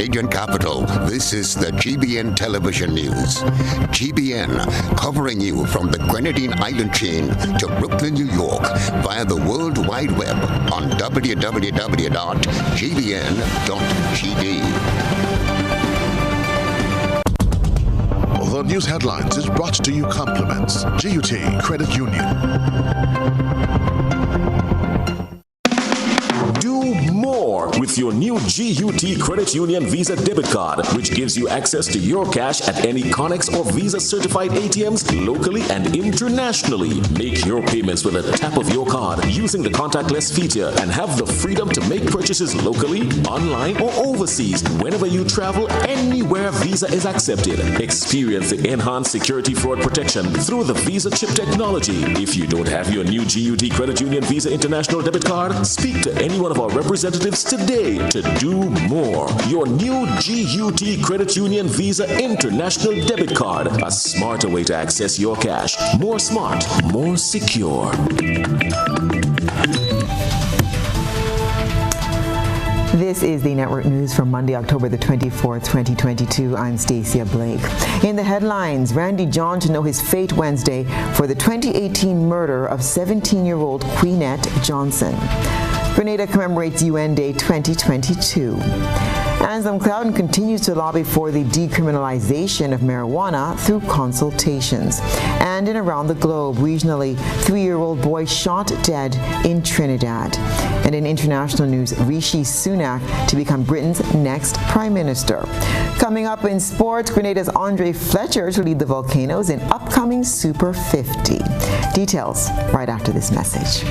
Canadian capital, this is the GBN Television News. GBN, covering you from the Grenadine Island chain to Brooklyn, New York, via the World Wide Web on www.gbn.gd. The news headlines is brought to you compliments GUT Credit Union. Do more with your new GUT Credit Union Visa debit card, which gives you access to your cash at any Connex or Visa certified ATMs locally and internationally. Make your payments with a tap of your card using the contactless feature and have the freedom to make purchases locally, online, or overseas whenever you travel anywhere Visa is accepted. Experience the enhanced security fraud protection through the Visa chip technology. If you don't have your new GUT Credit Union Visa International debit card, speak to any one of our representatives today to do more. Your new GUT Credit Union Visa International debit card, a smarter way to access your cash. More smart, more secure. This is the Network News for Monday, October the 24th, 2022. I'm Stasia Blake. In the headlines, Randy John to know his fate Wednesday for the 2018 murder of 17-year-old Queenette Johnson. Grenada commemorates UN Day 2022. Anselm Clouden continues to lobby for the decriminalization of marijuana through consultations. And in around the globe, regionally, 3-year-old boy shot dead in Trinidad. And in international news, Rishi Sunak to become Britain's next Prime Minister. Coming up in sports, Grenada's Andre Fletcher to lead the Volcanoes in upcoming Super 50. Details right after this message.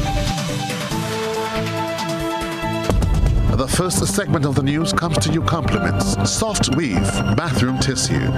The first segment of the news comes to you compliments Soft Weave Bathroom Tissue.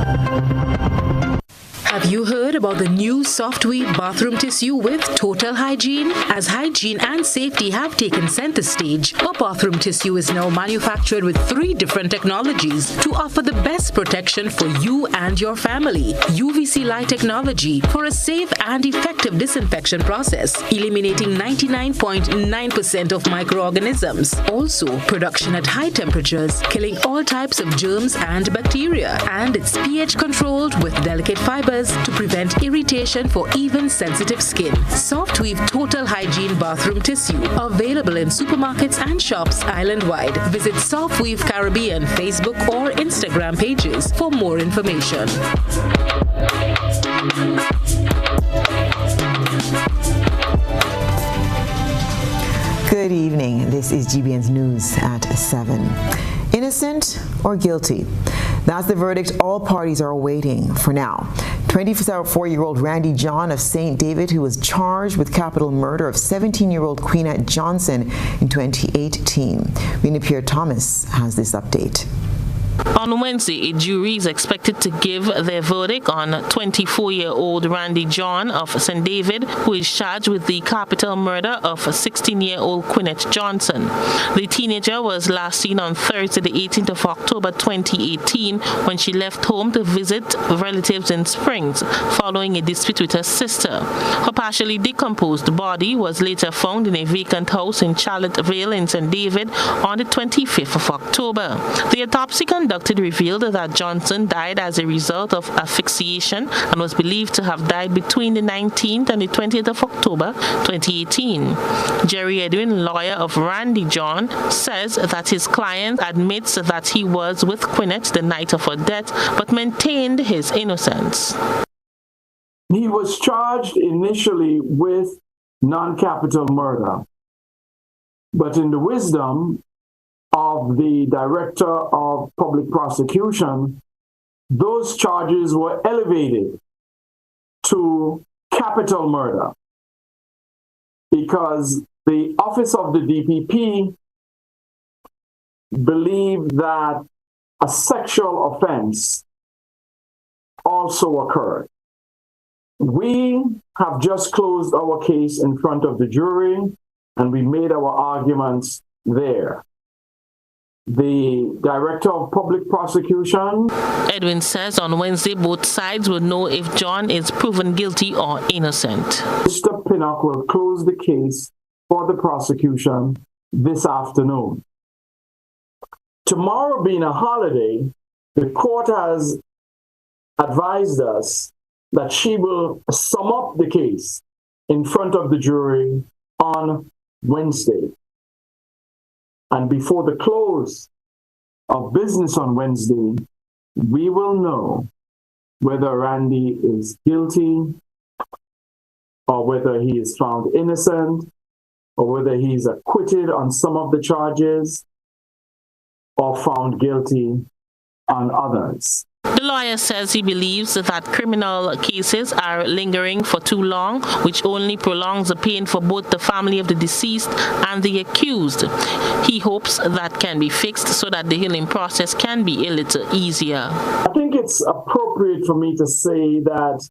Have you heard about the new Soft Weave bathroom tissue with total hygiene? As hygiene and safety have taken center stage, our bathroom tissue is now manufactured with 3 different technologies to offer the best protection for you and your family. UVC light technology for a safe and effective disinfection process, eliminating 99.9% of microorganisms. Also, production at high temperatures, killing all types of germs and bacteria. And it's pH controlled with delicate fibers to prevent irritation for even sensitive skin. Soft Weave Total Hygiene Bathroom Tissue, available in supermarkets and shops island-wide. Visit Soft Weave Caribbean Facebook or Instagram pages for more information. Good evening. This is GBN's News at 7. Innocent or guilty? That's the verdict all parties are awaiting for now. 24-year-old Randy John of St. David, who was charged with capital murder of 17-year-old Queenette Johnson in 2018. Rena Pierre-Thomas has this update. On Wednesday, a jury is expected to give their verdict on 24-year-old Randy John of St. David, who is charged with the capital murder of 16-year-old Queenette Johnson. The teenager was last seen on Thursday, the 18th of October 2018, when she left home to visit relatives in Springs, following a dispute with her sister. Her partially decomposed body was later found in a vacant house in Charlottesville in St. David on the 25th of October. The autopsy conducted revealed that Johnson died as a result of asphyxiation and was believed to have died between the 19th and the 20th of October 2018. Jerry Edwin, lawyer of Randy John, says that his client admits that he was with Queenette the night of her death, but maintained his innocence. He was charged initially with non-capital murder, but in the wisdom of the Director of Public Prosecution, those charges were elevated to capital murder because the Office of the DPP believed that a sexual offense also occurred. We have just closed our case in front of the jury, and we made our arguments there. The Director of Public Prosecution, Edwin says on Wednesday both sides will know if John is proven guilty or innocent. Mr. Pinnock will close the case for the prosecution this afternoon. tomorrow being a holiday, the court has advised us that she will sum up the case in front of the jury on Wednesday. And before the close of business on Wednesday, we will know whether Randy is guilty or whether he is found innocent or whether he's acquitted on some of the charges or found guilty on others. The lawyer says he believes that criminal cases are lingering for too long, which only prolongs the pain for both the family of the deceased and the accused. He hopes that can be fixed so that the healing process can be a little easier. I think it's appropriate for me to say that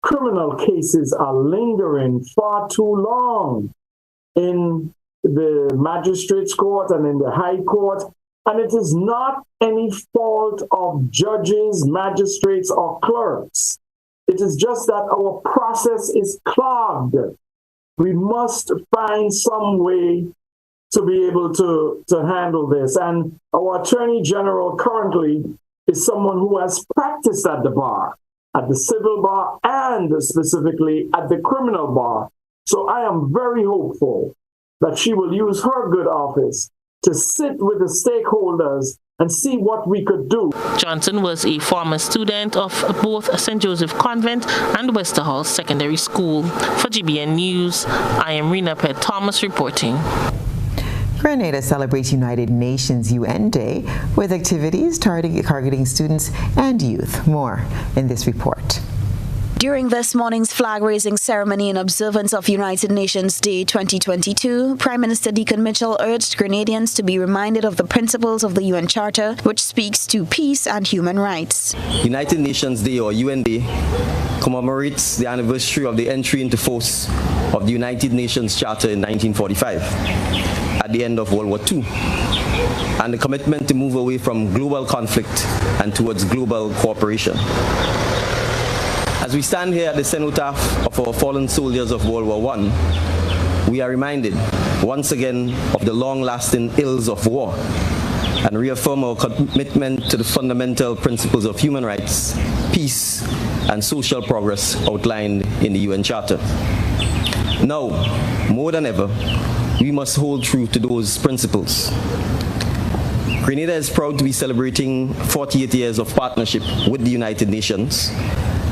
criminal cases are lingering far too long in the magistrate's court and in the high court. And it is not any fault of judges, magistrates, or clerks. It is just that our process is clogged. We must find some way to be able to handle this. And our Attorney General currently is someone who has practiced at the bar, at the civil bar, and specifically at the criminal bar. So I am very hopeful that she will use her good office to sit with the stakeholders and see what we could do. Johnson was a former student of both St. Joseph Convent and Westerhall Secondary School. For GBN News, I am Rena Pett Thomas reporting. Grenada celebrates United Nations UN Day with activities targeting students and youth. More in this report. During this morning's flag-raising ceremony in observance of United Nations Day 2022, Prime Minister Deacon Mitchell urged Grenadians to be reminded of the principles of the UN Charter, which speaks to peace and human rights. United Nations Day, or UN Day, commemorates the anniversary of the entry into force of the United Nations Charter in 1945, at the end of World War II, and the commitment to move away from global conflict and towards global cooperation. As we stand here at the cenotaph of our fallen soldiers of World War I, we are reminded once again of the long-lasting ills of war and reaffirm our commitment to the fundamental principles of human rights, peace, and social progress outlined in the UN Charter. Now, more than ever, we must hold true to those principles. Grenada is proud to be celebrating 48 years of partnership with the United Nations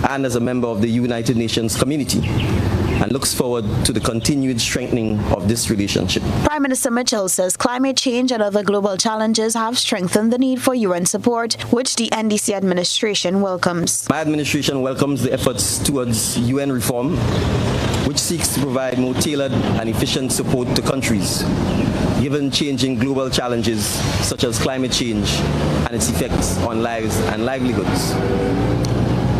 and as a member of the United Nations community, and looks forward to the continued strengthening of this relationship. Prime Minister Mitchell says climate change and other global challenges have strengthened the need for UN support, which the NDC administration welcomes. My administration welcomes the efforts towards UN reform, which seeks to provide more tailored and efficient support to countries, given changing global challenges such as climate change and its effects on lives and livelihoods.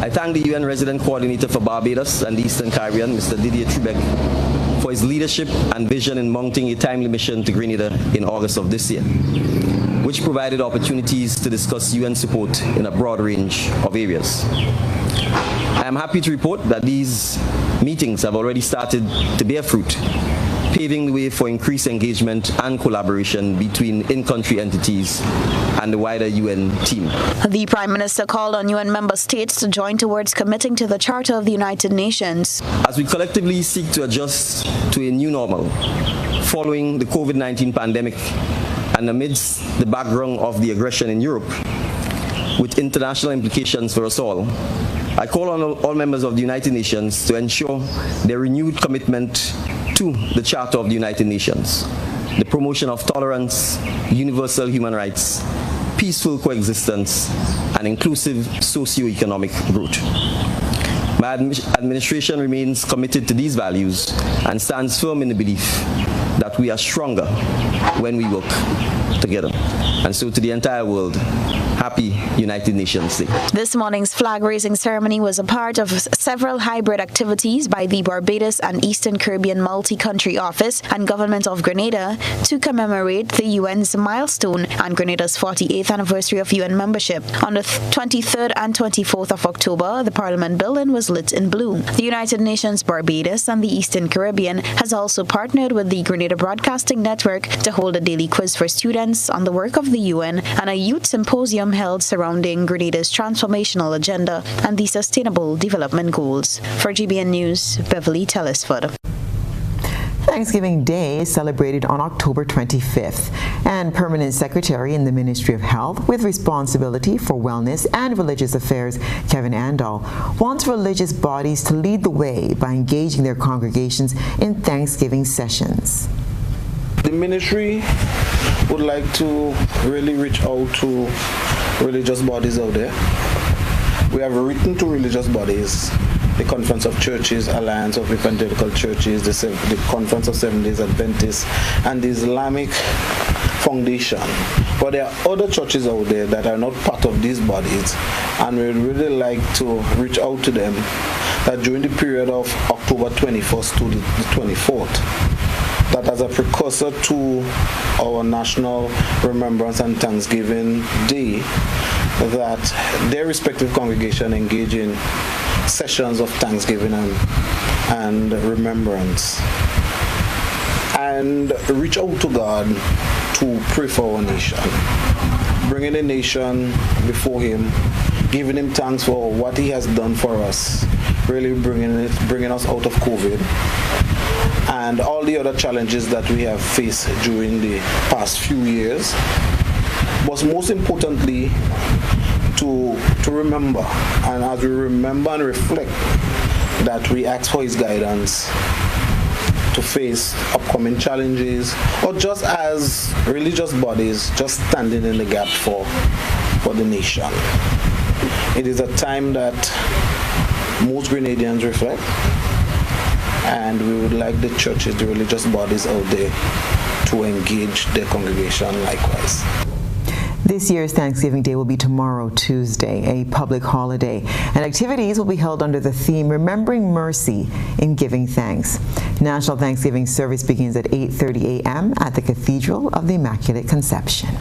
I thank the UN Resident Coordinator for Barbados and the Eastern Caribbean, Mr. Didier Trubec, for his leadership and vision in mounting a timely mission to Grenada in August of this year, which provided opportunities to discuss UN support in a broad range of areas. I am happy to report that these meetings have already started to bear fruit, paving the way for increased engagement and collaboration between in-country entities and the wider UN team. The Prime Minister called on UN member states to join towards committing to the Charter of the United Nations. As we collectively seek to adjust to a new normal following the COVID-19 pandemic and amidst the background of the aggression in Europe, with international implications for us all, I call on all members of the United Nations to ensure their renewed commitment to the Charter of the United Nations, the promotion of tolerance, universal human rights, peaceful coexistence, and inclusive socio-economic growth. My administration remains committed to these values and stands firm in the belief that we are stronger when we work together. And so to the entire world, Happy United Nations Day. This morning's flag-raising ceremony was a part of several hybrid activities by the Barbados and Eastern Caribbean Multi-Country Office and Government of Grenada to commemorate the UN's milestone and Grenada's 48th anniversary of UN membership. On the 23rd and 24th of October, the Parliament building was lit in blue. The United Nations Barbados and the Eastern Caribbean has also partnered with the Grenada Broadcasting Network to hold a daily quiz for students on the work of the UN and a youth symposium held surrounding Grenada's transformational agenda and the Sustainable Development Goals. For GBN News, Beverly Telesford. Thanksgiving Day is celebrated on October 25th, and Permanent Secretary in the Ministry of Health with responsibility for wellness and religious affairs, Kevin Andal, wants religious bodies to lead the way by engaging their congregations in Thanksgiving sessions. The ministry would like to really reach out to religious bodies out there. We have written to religious bodies, the Conference of Churches, Alliance of Evangelical Churches, the Conference of Seventh-day Adventists, and the Islamic Foundation. But there are other churches out there that are not part of these bodies, and we'd really like to reach out to them that during the period of October 21st to the 24th, that as a precursor to our National Remembrance and Thanksgiving Day, that their respective congregation engage in sessions of Thanksgiving and remembrance, and reach out to God to pray for our nation, bringing the nation before Him, giving Him thanks for what He has done for us, really bringing us out of COVID and all the other challenges that we have faced during the past few years, but most importantly, to remember, and as we remember and reflect, that we ask for His guidance to face upcoming challenges, or just as religious bodies just standing in the gap for the nation. It is a time that most Grenadians reflect, and we would like the churches, the religious bodies out there to engage their congregation likewise. This year's Thanksgiving Day will be tomorrow, Tuesday, a public holiday, and activities will be held under the theme Remembering Mercy in Giving Thanks. National Thanksgiving service begins at 8:30 a.m. at the Cathedral of the Immaculate Conception.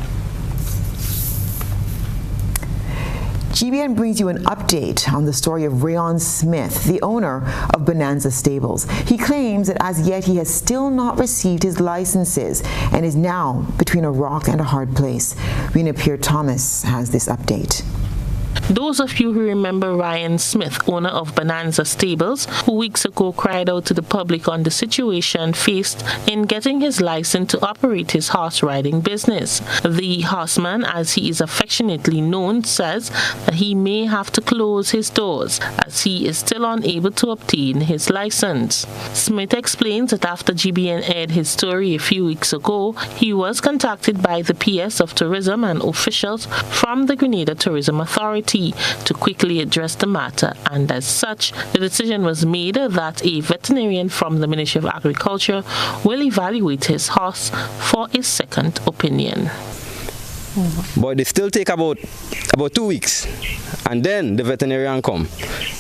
GBN brings you an update on the story of Rayon Smith, the owner of Bonanza Stables. He claims that as yet he has still not received his licenses and is now between a rock and a hard place. Rena Pierre-Thomas has this update. Those of you who remember Ryan Smith, owner of Bonanza Stables, who weeks ago cried out to the public on the situation faced in getting his license to operate his horse riding business. The horseman, as he is affectionately known, says that he may have to close his doors as he is still unable to obtain his license. Smith explains that after GBN aired his story a few weeks ago, he was contacted by the PS of Tourism and officials from the Grenada Tourism Authority to quickly address the matter, and as such, the decision was made that a veterinarian from the Ministry of Agriculture will evaluate his horse for a second opinion. But they still take about 2 weeks, and then the veterinarian come.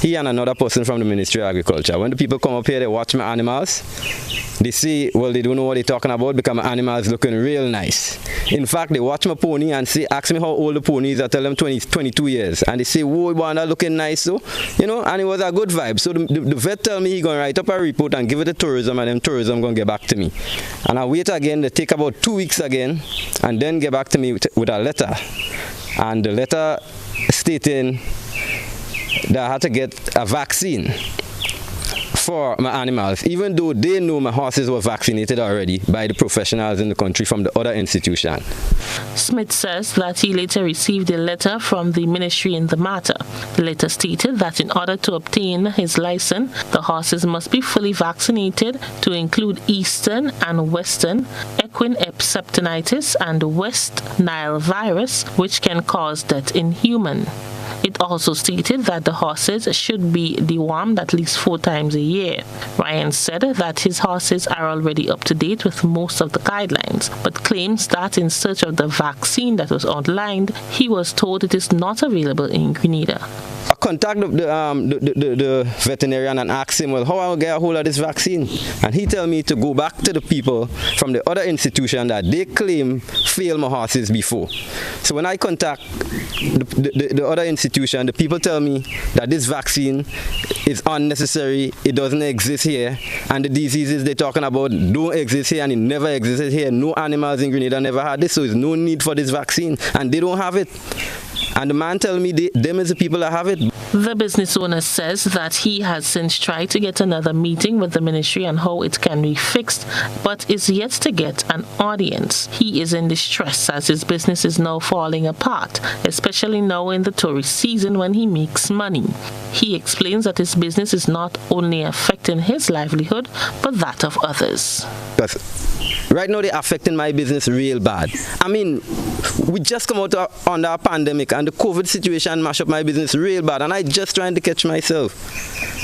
He and another person from the Ministry of Agriculture. When the people come up here, they watch my animals. They see, well, they don't know what they're talking about because my animals looking real nice. In fact, they watch my pony and say, ask me how old the pony is. I tell them 22 years. And they say, whoa, Wanda looking nice, so, and it was a good vibe. So the vet tell me he's going to write up a report and give it to tourism, and then tourism going to get back to me. And I wait again, they take about 2 weeks again, and then get back to me with a letter. And the letter stating that I had to get a vaccine for my animals, even though they know my horses were vaccinated already by the professionals in the country from the other institution. Smith says that he later received a letter from the ministry in the matter. The letter stated that in order to obtain his license, the horses must be fully vaccinated to include Eastern and Western equine septinitis and West Nile virus, which can cause death in human. It also stated that the horses should be dewormed at least 4 times a year. Ryan said that his horses are already up to date with most of the guidelines, but claims that in search of the vaccine that was outlined, he was told it is not available in Grenada. I contacted the veterinarian and asked him, well, how I'll get a hold of this vaccine? And he told me to go back to the people from the other institution that they claim failed my horses before. So when I contact the other institution, the people tell me that this vaccine is unnecessary, it doesn't exist here, and the diseases they're talking about don't exist here and it never existed here. No animals in Grenada never had this, so there's no need for this vaccine, and they don't have it. And the man tell me them is the people that have it. The business owner says that he has since tried to get another meeting with the ministry on how it can be fixed, but is yet to get an audience. He is in distress as his business is now falling apart, especially now in the tourist season when he makes money. He explains that his business is not only affecting his livelihood, but that of others. Right now, they're affecting my business real bad. I mean, we just come out under a pandemic and the COVID situation mashed up my business real bad, and I just trying to catch myself.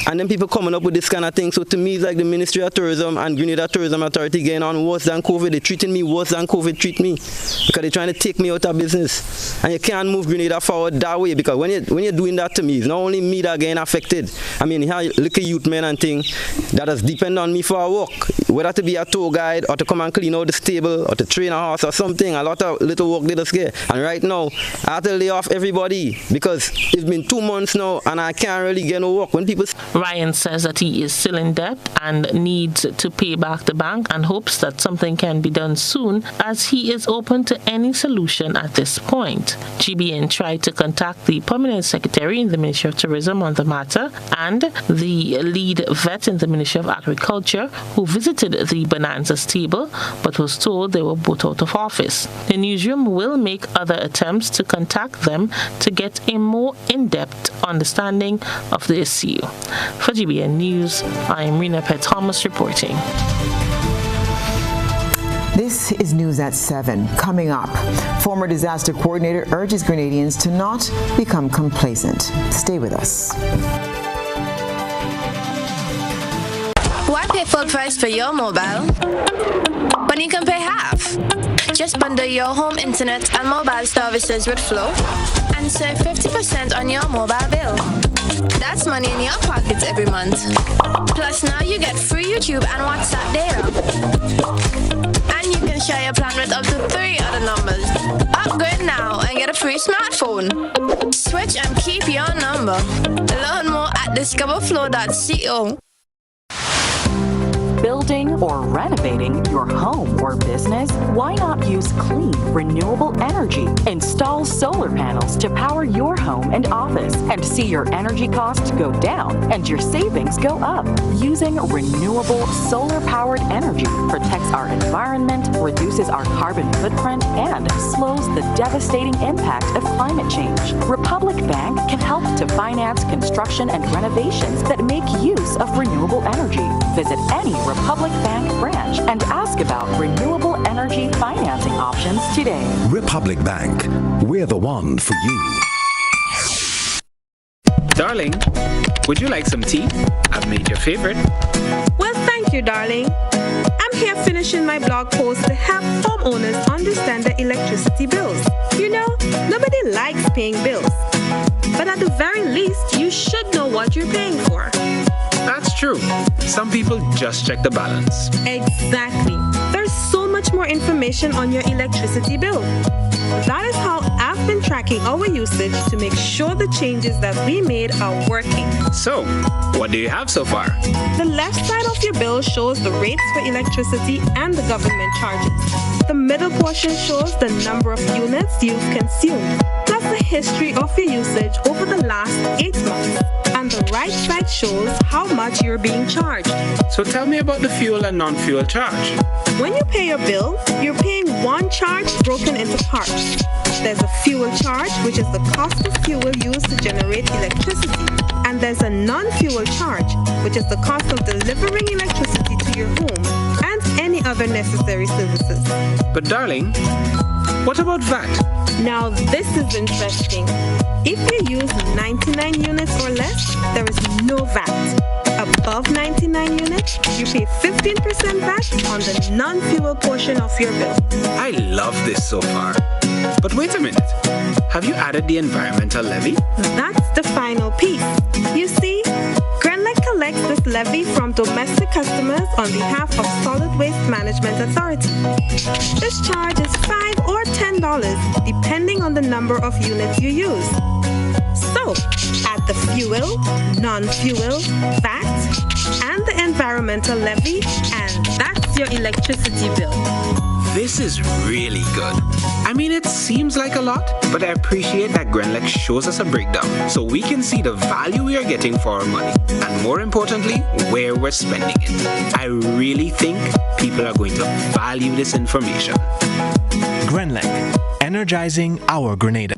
And then people coming up with this kind of thing. So to me, it's like the Ministry of Tourism and Grenada Tourism Authority getting on worse than COVID. They're treating me worse than COVID treat me, because they're trying to take me out of business. And you can't move Grenada forward that way, because when you're doing that to me, it's not only me that getting affected. I mean, you have little youth men and things that has depend on me for a work, whether to be a tour guide or to come and clean out the stable or to train a horse or something. A lot of little work they just get. And right now, I have to lay off everybody because it's been 2 months now and I can't really get no work. When people... Ryan says that he is still in debt and needs to pay back the bank and hopes that something can be done soon, as he is open to any solution at this point. GBN tried to contact the permanent secretary in the Ministry of Tourism on the matter and the lead vet in the Ministry of Agriculture, who visited the Bonanza stable but was told they were both out of office. The newsroom will make other attempts to contact them to get a more in-depth understanding of the issue. For GBN News, I am Rena Pett-Thomas reporting. This is News at 7. Coming up, former disaster coordinator urges Grenadians to not become complacent. Stay with us. Why pay full price for your mobile when you can pay half? Just bundle your home internet and mobile services with Flow and save 50% on your mobile bill. That's money in your pockets every month. Plus now you get free YouTube and WhatsApp data. And you can share your plan with up to 3 other numbers. Upgrade now and get a free smartphone. Switch and keep your number. Learn more at discoverflow.co. Building or renovating your home or business? Why not use clean, renewable energy? Install solar panels to power your home and office and see your energy costs go down and your savings go up. Using renewable solar-powered energy protects our environment, reduces our carbon footprint, and slows the devastating impact of climate change. Republic Bank can help to finance construction and renovations that make use of renewable energy. Visit any Republic Bank branch and ask about renewable energy financing options today. Republic Bank, we're the one for you. Darling, would you like some tea? I've made your favorite. Well, thank you, darling. I'm here finishing my blog post to help homeowners understand their electricity bills. You know, nobody likes paying bills. But at the very least, you should know what you're paying for. That's true. Some people just check the balance. Exactly. There's so much more information on your electricity bill. That is how I've been tracking our usage to make sure the changes that we made are working. So, what do you have so far? The left side of your bill shows the rates for electricity and the government charges. The middle portion shows the number of units you've consumed, plus the history of your usage over the last 8 months. And the right side shows how much you're being charged. So tell me about the fuel and non-fuel charge. When you pay your bill, you're paying one charge broken into parts. There's a fuel charge, which is the cost of fuel used to generate electricity. And there's a non-fuel charge, which is the cost of delivering electricity to your home and any other necessary services. But darling, What about VAT? Now this is interesting. If you use 99 units or less, there is no VAT. Above 99 units, you pay 15% VAT on the non-fuel portion of your bill. I love this so far. But wait a minute. Have you added the environmental levy? That's the final piece. You see, Grenlec collects this levy from domestic customers on behalf of Solid Waste Management Authority. This charge is $5 or $10 depending on the number of units you use. So, add the fuel, non-fuel, VAT, and the environmental levy, and that's your electricity bill. This is really good. I mean, it seems like a lot, but I appreciate that Grenlec shows us a breakdown so we can see the value we are getting for our money, and more importantly, where we're spending it. I really think people are going to value this information. Grenlec, energizing our Grenada.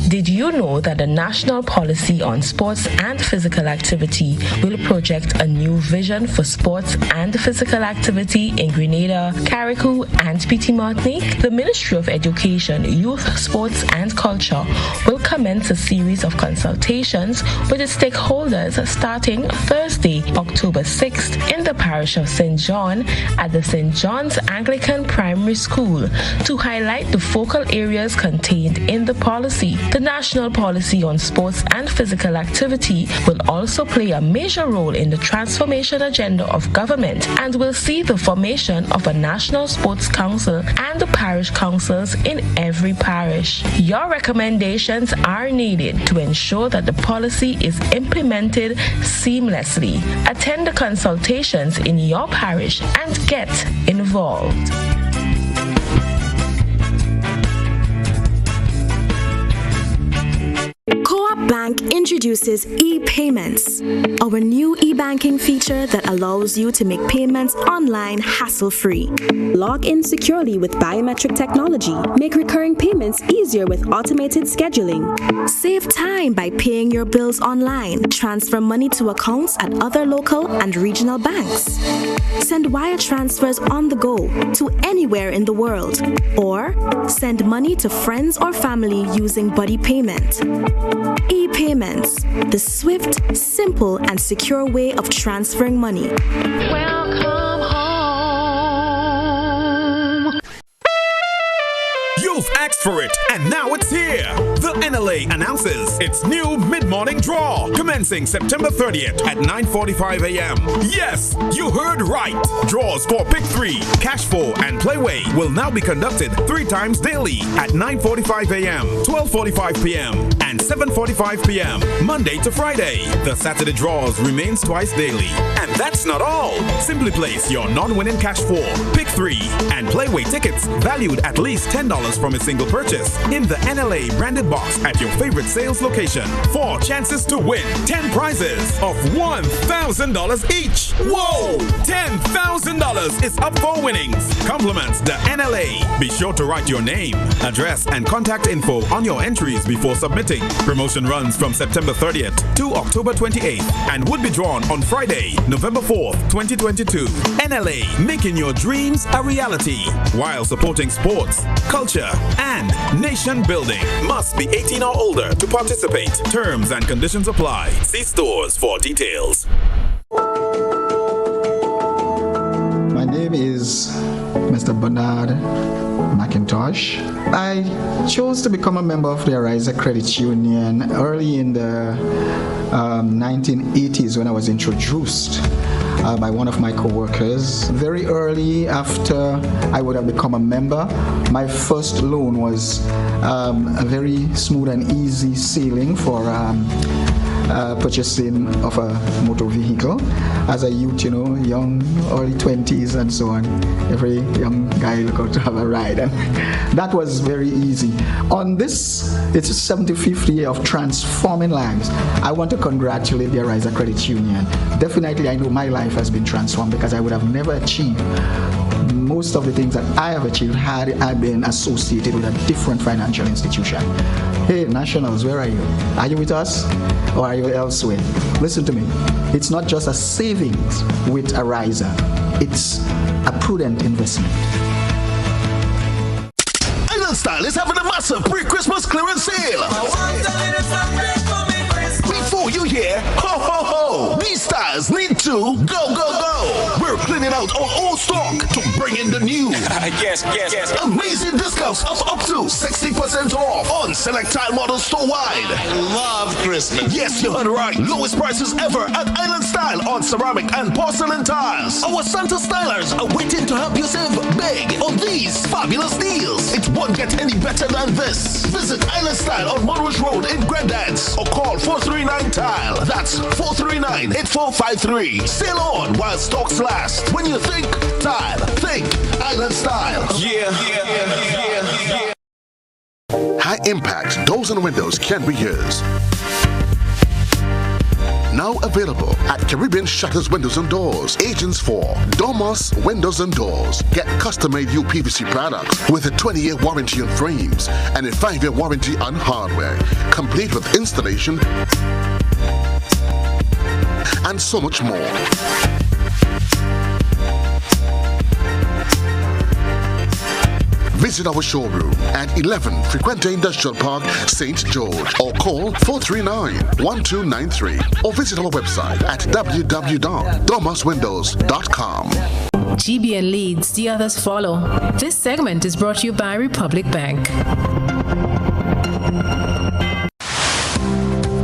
Did you know that the National Policy on Sports and Physical Activity will project a new vision for sports and physical activity in Grenada, Carriacou, and Petit Martinique? The Ministry of Education, Youth, Sports and Culture will commence a series of consultations with the stakeholders starting Thursday, October 6th in the parish of St. John at the St. John's Anglican Primary School to highlight the focal areas contained in the policy. The National Policy on Sports and Physical Activity will also play a major role in the transformation agenda of government and will see the formation of a National Sports Council and the parish councils in every parish. Your recommendations are needed to ensure that the policy is implemented seamlessly. Attend the consultations in your parish and get involved. Co-op Bank introduces e-payments, our new e-banking feature that allows you to make payments online hassle-free. Log in securely with biometric technology. Make recurring payments easier with automated scheduling. Save time by paying your bills online. Transfer money to accounts at other local and regional banks. Send wire transfers on the go to anywhere in the world. Or send money to friends or family using buddy payment. E-payments, the swift, simple, and secure way of transferring money. Welcome home. You've asked for it, and now it's here. The NLA announces its new mid-morning draw, commencing September 30th at 9:45 a.m. Yes, you heard right. Draws for Pick 3, Cash 4, and Playway will now be conducted 3 times daily at 9:45 a.m., 12:45 p.m., and 7:45 p.m., Monday to Friday. The Saturday draws remains twice daily. And that's not all. Simply place your non-winning Cash 4, Pick 3, and Playway tickets valued at least $10 from a single purchase in the NLA branded box at your favorite sales location for chances to win 10 prizes of $1,000 each. Whoa! $10,000 is up for winnings. Compliments the NLA. Be sure to write your name, address, and contact info on your entries before submitting. Promotion runs from September 30th to October 28th and would be drawn on Friday, November 4th, 2022. NLA, making your dreams a reality while supporting sports, culture, and nation building. Must be 18 or older to participate. Terms and conditions apply. See stores for details. My name is Mr. Bernard McIntosh. I chose to become a member of the Ariza Credit Union early in the 1980s when I was introduced by one of my co-workers. Very early after I would have become a member, my first loan was a very smooth and easy sailing for purchasing of a motor vehicle. As a youth, young, early 20s and so on, every young guy look out to have a ride, and that was very easy. On this, it's a 75th year of transforming lives. I want to congratulate the Ariza Credit Union. Definitely, I know my life has been transformed because I would have never achieved most of the things that I have achieved had I been associated with a different financial institution. Hey, Nationals, where are you? Are you with us or are you elsewhere? Listen to me. It's not just a savings with Ariza. It's a prudent investment. Style is having a massive pre-Christmas clearance sale. Before you hear, ho, ho, ho, these styles need to go, go, go. We're cleaning out our old stock to bring in the new. Yes. Amazing discounts of up to 60% off on select tile models store-wide. I love Christmas. Yes, you heard right. Lowest prices ever at Island Style on ceramic and porcelain tiles. Our Santa stylers are waiting to help you save big on these fabulous deals. It won't get any better than this. Visit Island Style on Monroe Road in Grandad's or call 439-TILE. That's 439-8453. Sail on while stocks last. When you think tile, think Island Style. Yeah. High impact doors and windows can be yours. Now available at Caribbean Shutters Windows and Doors, agents for Domus Windows and Doors. Get custom-made UPVC products with a 20-year warranty on frames and a 5-year warranty on hardware, complete with installation and so much more. Visit our showroom at 11 Frequente Industrial Park, St. George, or call 439-1293, or visit our website at www.domuswindows.com. GBN leads, the others follow. This segment is brought to you by Republic Bank.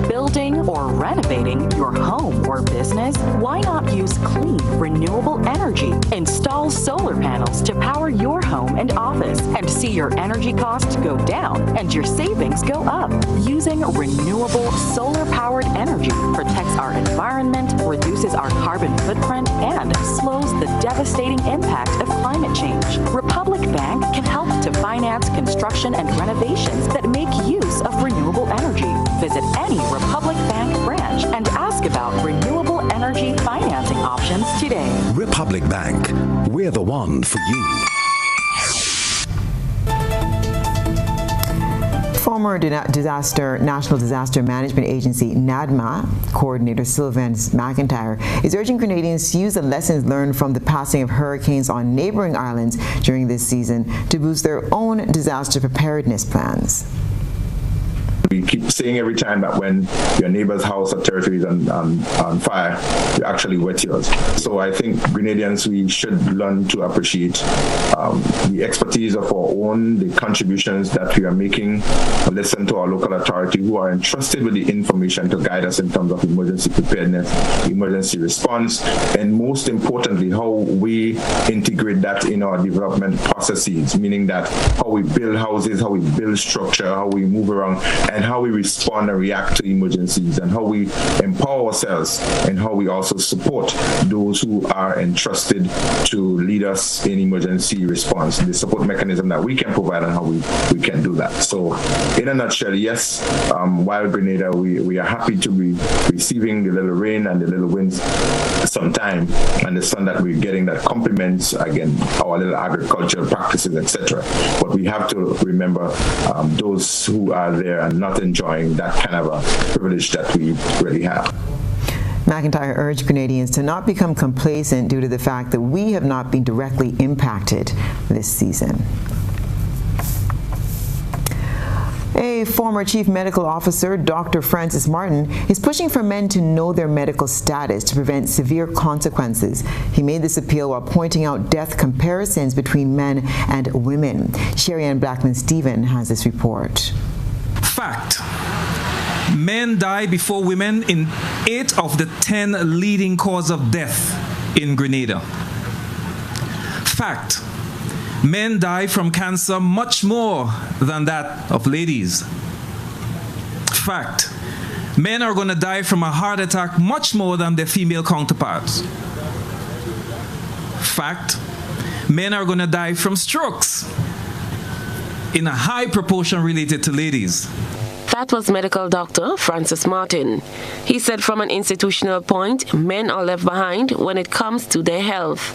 Building or renovating your home or business? Why not use clean, renewable energy? Install solar panels to power your home and office and see your energy costs go down and your savings go up. Using renewable solar-powered energy protects our environment, reduces our carbon footprint, and slows the devastating impact of climate change. Republic Bank can help to finance construction and renovations that make use of renewable energy. Visit any Republic Bank branch and ask about renewable energy financing options today. Republic Bank, we're the one for you. Former National Disaster Management Agency NADMA coordinator Sylvan McIntyre is urging Grenadians to use the lessons learned from the passing of hurricanes on neighboring islands during this season to boost their own disaster preparedness plans. We keep saying every time that when your neighbor's house or territory is on fire, you actually wet yours. So I think Grenadians, we should learn to appreciate the expertise of our own, the contributions that we are making, listen to our local authority who are entrusted with the information to guide us in terms of emergency preparedness, emergency response, and most importantly, how we integrate that in our development processes, meaning that how we build houses, how we build structure, how we move around, and how we respond and react to emergencies, and how we empower ourselves, and how we also support those who are entrusted to lead us in emergency response, the support mechanism that we can provide and how we can do that. So in a nutshell, yes, while Grenada, we are happy to be receiving the little rain and the little winds sometime, and the sun that we're getting that complements, again, our little agricultural practices, etc. But we have to remember those who are there and not enjoying that kind of a privilege that we really have. McIntyre urged Grenadians to not become complacent due to the fact that we have not been directly impacted this season. A former chief medical officer, Dr. Francis Martin, is pushing for men to know their medical status to prevent severe consequences. He made this appeal while pointing out death comparisons between men and women. Sherry Ann Blackman-Stephen has this report. Fact. Men die before women in 8 of the 10 leading causes of death in Grenada. Fact. Men die from cancer much more than that of ladies. Fact. Men are going to die from a heart attack much more than their female counterparts. Fact. Men are going to die from strokes in a high proportion related to ladies. That was medical doctor Francis Martin. He said from an institutional point, men are left behind when it comes to their health.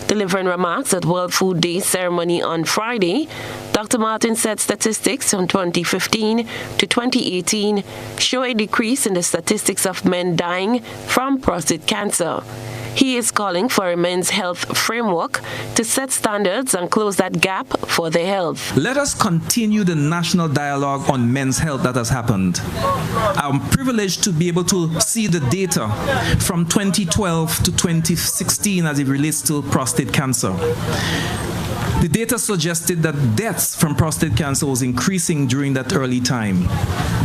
Delivering remarks at World Food Day ceremony on Friday, Dr. Martin said statistics from 2015 to 2018 show a decrease in the statistics of men dying from prostate cancer. He is calling for a men's health framework to set standards and close that gap for their health. Let us continue the national dialogue on men's health that has happened. I'm privileged to be able to see the data from 2012 to 2016 as it relates to prostate cancer. The data suggested that deaths from prostate cancer was increasing during that early time.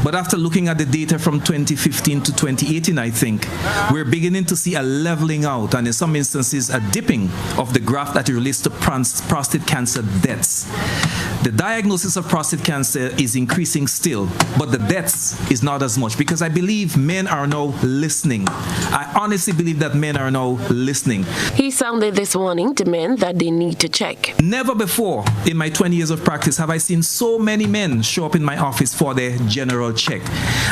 But after looking at the data from 2015 to 2018, I think, we're beginning to see a leveling out and in some instances a dipping of the graph that relates to prostate cancer deaths. The diagnosis of prostate cancer is increasing still, but the deaths is not as much because I believe men are now listening. I honestly believe that men are now listening. He sounded this warning to men that they need to check. Never before in my 20 years of practice have I seen so many men show up in my office for their general check.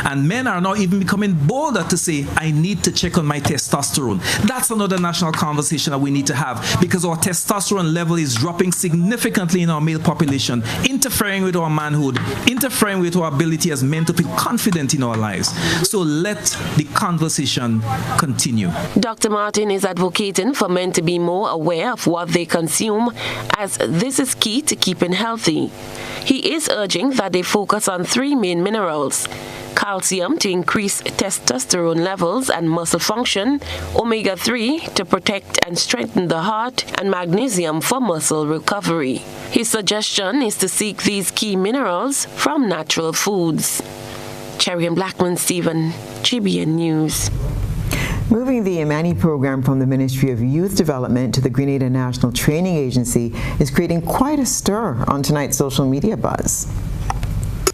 And men are now even becoming bolder to say, I need to check on my testosterone. That's another national conversation that we need to have because our testosterone level is dropping significantly in our male population, interfering with our manhood, interfering with our ability as men to feel confident in our lives. So let the conversation continue. Dr. Martin is advocating for men to be more aware of what they consume, as this is key to keeping healthy. He is urging that they focus on 3 main minerals: calcium to increase testosterone levels and muscle function, omega-3 to protect and strengthen the heart, and magnesium for muscle recovery. His suggestion is to seek these key minerals from natural foods. Cherry and Blackman Stephen, GBN News. Moving the Imani program from the Ministry of Youth Development to the Grenada National Training Agency is creating quite a stir on tonight's social media buzz.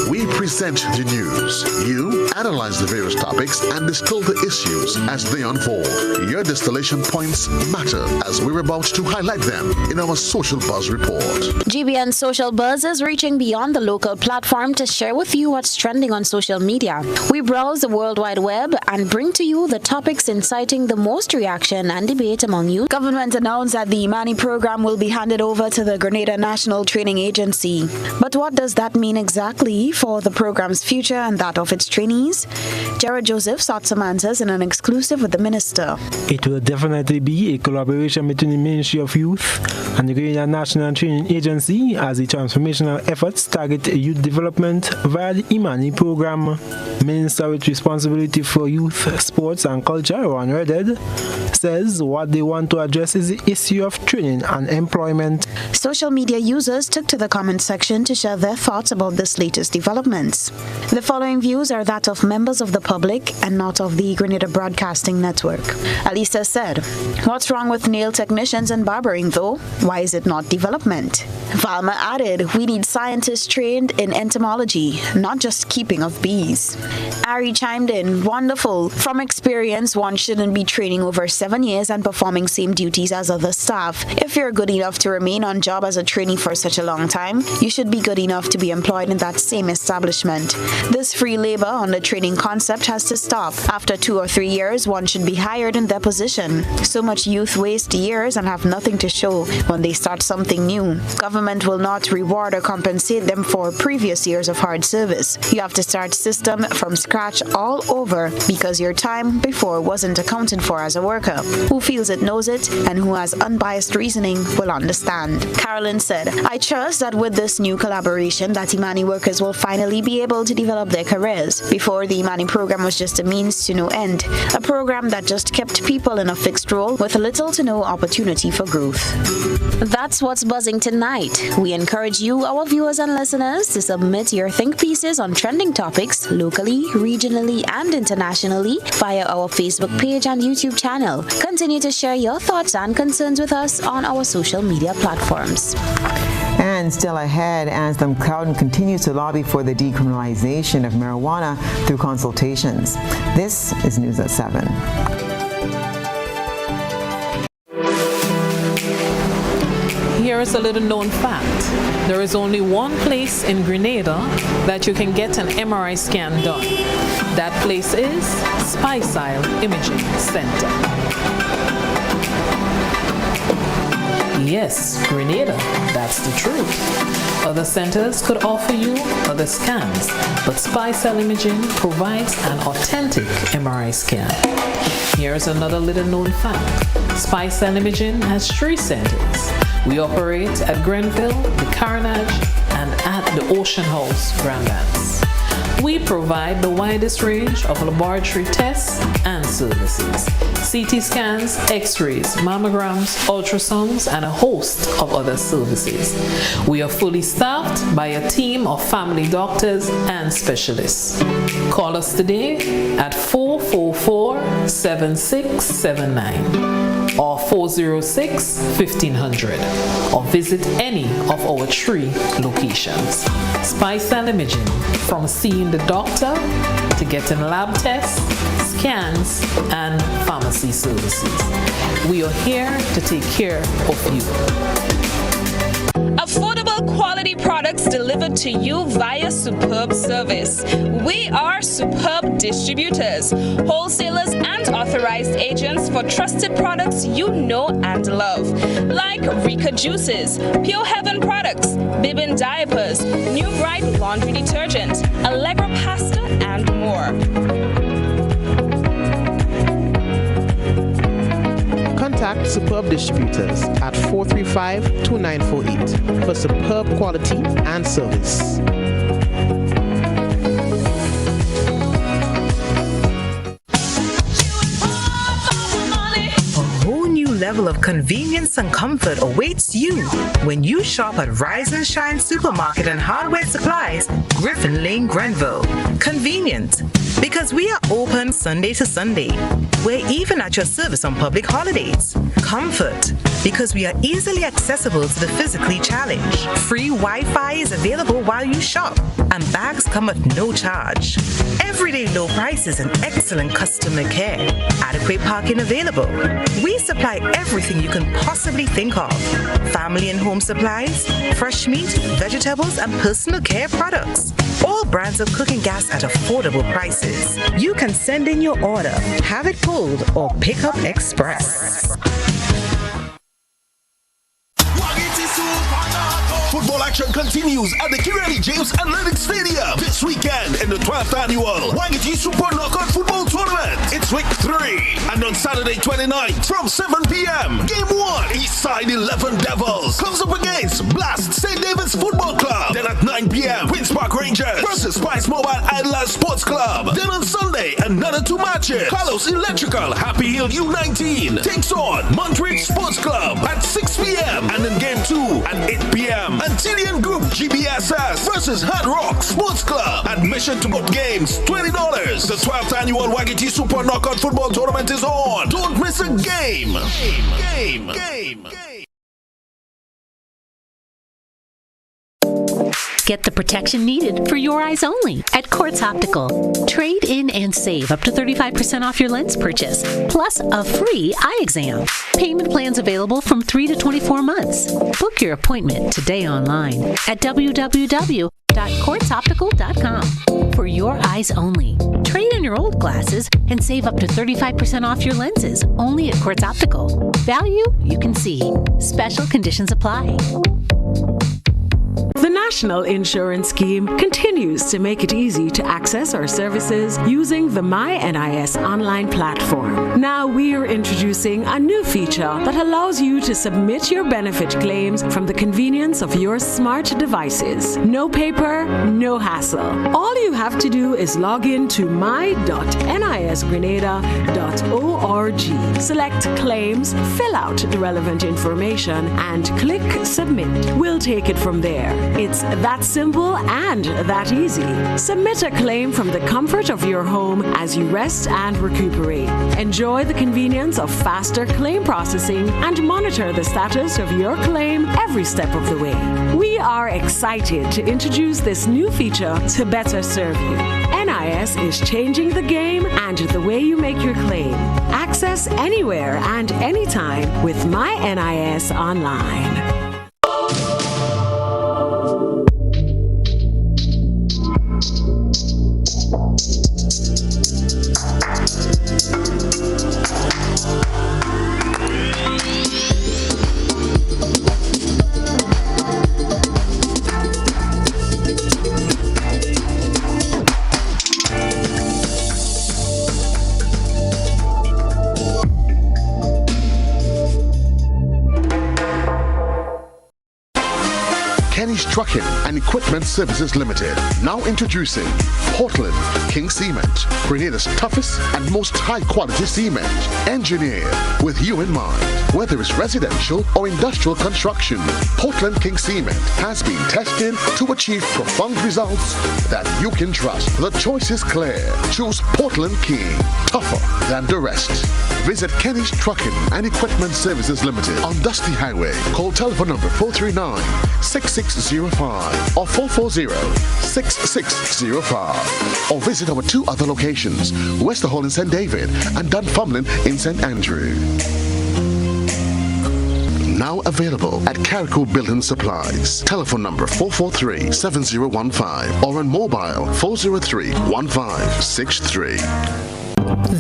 We present the news. You analyze the various topics and distill the issues as they unfold. Your distillation points matter as we're about to highlight them in our Social Buzz report. GBN Social Buzz is reaching beyond the local platform to share with you what's trending on social media. We browse the World Wide Web and bring to you the topics inciting the most reaction and debate among youth. Government announced that the Imani program will be handed over to the Grenada National Training Agency. But what does that mean exactly for the program's future and that of its trainees? Jared Joseph sought some answers in an exclusive with the minister. It will definitely be a collaboration between the Ministry of Youth and the Grenada National Training Agency as the transformational efforts target youth development via the Imani program. Minister with responsibility for youth, sports and culture, Ron Redhead, says what they want to address is the issue of training and employment. Social media users took to the comment section to share their thoughts about this latest developments. The following views are that of members of the public and not of the Grenada Broadcasting Network. Alisa said, "What's wrong with nail technicians and barbering though? Why is it not development?" Valma added, "We need scientists trained in entomology, not just keeping of bees." Ari chimed in, "Wonderful. From experience, one shouldn't be training over 7 years and performing same duties as other staff. If you're good enough to remain on job as a trainee for such a long time, you should be good enough to be employed in that same establishment. This free labor on the training concept has to stop. After 2 or 3 years, one should be hired in their position. So much youth waste years and have nothing to show when they start something new. Government will not reward or compensate them for previous years of hard service. You have to start system from scratch all over because your time before wasn't accounted for as a worker. Who feels it knows it, and who has unbiased reasoning will understand." Carolyn said, "I trust that with this new collaboration that Imani workers will finally be able to develop their careers. Before, the Imani program was just a means to no end, a program that just kept people in a fixed role with little to no opportunity for growth." That's what's buzzing tonight. We encourage you, our viewers and listeners, to submit your think pieces on trending topics locally, regionally, and internationally via our Facebook page and YouTube channel. Continue to share your thoughts and concerns with us on our social media platforms. And still ahead, Anthem Clouden continues to lobby for the decriminalization of marijuana through consultations. This is News at 7. Here is a little known fact. There is only one place in Grenada that you can get an MRI scan done. That place is Stasia Imaging Center. Yes, Grenada, that's the truth. Other centers could offer you other scans, but Stasia Imaging provides an authentic MRI scan. Here's another little known fact. Stasia Imaging has 3 centers. We operate at Grenville, the Carnage, and at the Ocean House, Grandlands. We provide the widest range of laboratory tests and services. CT scans, x-rays, mammograms, ultrasounds, and a host of other services. We are fully staffed by a team of family doctors and specialists. Call us today at 444-7679 or 406-1500 or visit any of our 3 locations. Stasia Imaging, from seeing the doctor to getting lab tests, scans, and pharmacy services. We are here to take care of you. Affordable quality products delivered to you via Superb Service. We are Superb Distributors, wholesalers and authorized agents for trusted products you know and love, like Rika Juices, Pure Heaven products, Bibin diapers, New Bright laundry detergent, Allegra pasta, and more. Contact Superb Distributors at 435-2948 for superb quality and service. Level of convenience and comfort awaits you when you shop at Rise and Shine Supermarket and Hardware Supplies, Griffin Lane, Grenville. Convenient, because we are open Sunday to Sunday. We're even at your service on public holidays. Comfort, because we are easily accessible to the physically challenged. Free Wi-Fi is available while you shop, and bags come at no charge. Everyday low prices and excellent customer care. Adequate parking available. We supply everything you can possibly think of. Family and home supplies, fresh meat, vegetables, and personal care products. All brands of cooking gas at affordable prices. You can send in your order, have it pulled, or pick up express. Football action continues at the Kireli James Athletic Stadium this weekend in the 12th annual Wangiji Super Knockout Football Tournament. It's week 3, and on Saturday 29th from 7 p.m. Game 1, Eastside 11 Devils comes up against Blast St. David's Football Club. Then at 9 p.m. Queen's Park Rangers versus Spice Mobile Idolized Sports Club. Then on Sunday, another 2 matches. Carlos Electrical Happy Hill U19 takes on Montreal Sports Club at 6 p.m. And in Game 2 at 8 p.m. Antillean Group GBSS versus Hard Rock Sports Club. Admission to both games $20. The 12th annual Wagiti Super Knockout Football Tournament is on. Don't miss a game. Get the protection needed for your eyes only at Quartz Optical. Trade in and save up to 35% off your lens purchase, plus a free eye exam. Payment plans available from 3 to 24 months. Book your appointment today online at www.quartzoptical.com. For your eyes only. Trade in your old glasses and save up to 35% off your lenses only at Quartz Optical. Value you can see. Special conditions apply. The National Insurance Scheme continues to make it easy to access our services using the MyNIS online platform. Now we're introducing a new feature that allows you to submit your benefit claims from the convenience of your smart devices. No paper, no hassle. All you have to do is log in to my.nisgrenada.org. Select claims, fill out the relevant information, and click submit. We'll take it from there. It's that simple and that easy. Submit a claim from the comfort of your home as you rest and recuperate. Enjoy the convenience of faster claim processing and monitor the status of your claim every step of the way. We are excited to introduce this new feature to better serve you. NIS is changing the game and the way you make your claim. Access anywhere and anytime with MyNIS Online. Kenny's Trucking and Equipment Services Limited. Now introducing Portland King Cement, Grenada's toughest and most high-quality cement, engineered with you in mind. Whether it's residential or industrial construction, Portland King Cement has been tested to achieve profound results that you can trust. The choice is clear. Choose Portland King, tougher than the rest. Visit Kenny's Trucking and Equipment Services Limited on Dusty Highway. Call telephone number 439-6605 or 440-6605. Or visit our 2 other locations, Wester Hall in St. David and Dunfermline in St. Andrew. Now available at Carrico Building Supplies. Telephone number 443-7015 or on mobile 403-1563.